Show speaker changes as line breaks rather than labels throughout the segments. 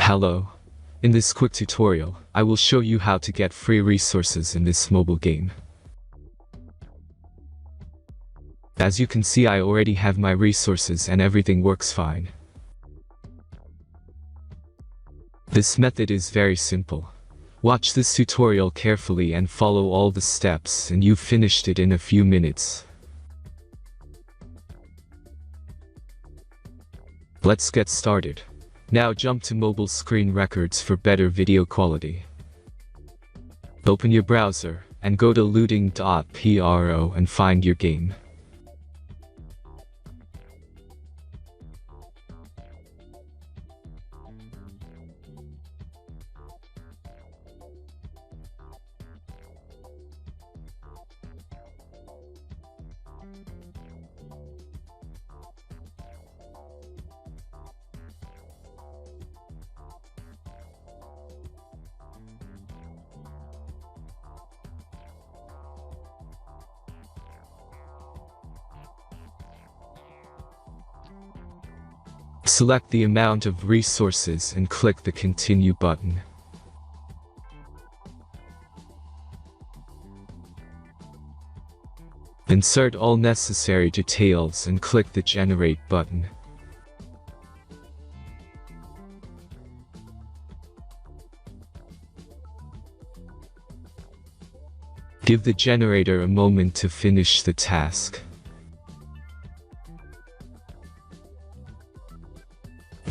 Hello. In this quick tutorial, I will show you how to get free resources in this mobile game. As you can see, I already have my resources and everything works fine. This method is very simple. Watch this tutorial carefully and follow all the steps and you've finished it in a few minutes. Let's get started. Now jump to mobile screen records for better video quality. Open your browser and go to looting.pro and find your game. Select the amount of resources and click the Continue button. Insert all necessary details and click the Generate button. Give the generator a moment to finish the task.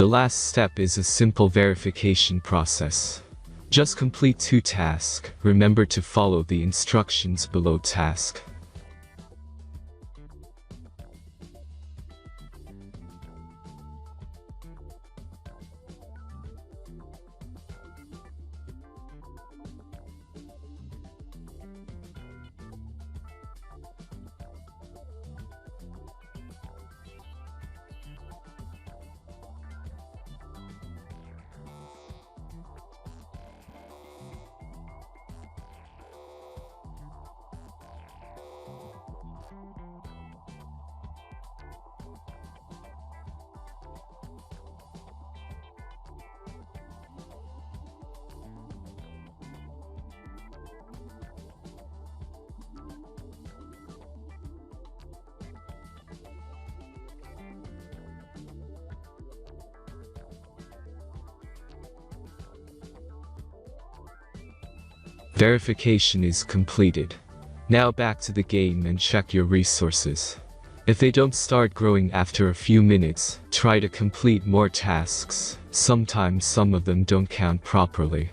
The last step is a simple verification process. Just complete 2 tasks. Remember to follow the instructions below task. Verification is completed. Now back to the game and check your resources. If they don't start growing after a few minutes, try to complete more tasks. Sometimes some of them don't count properly.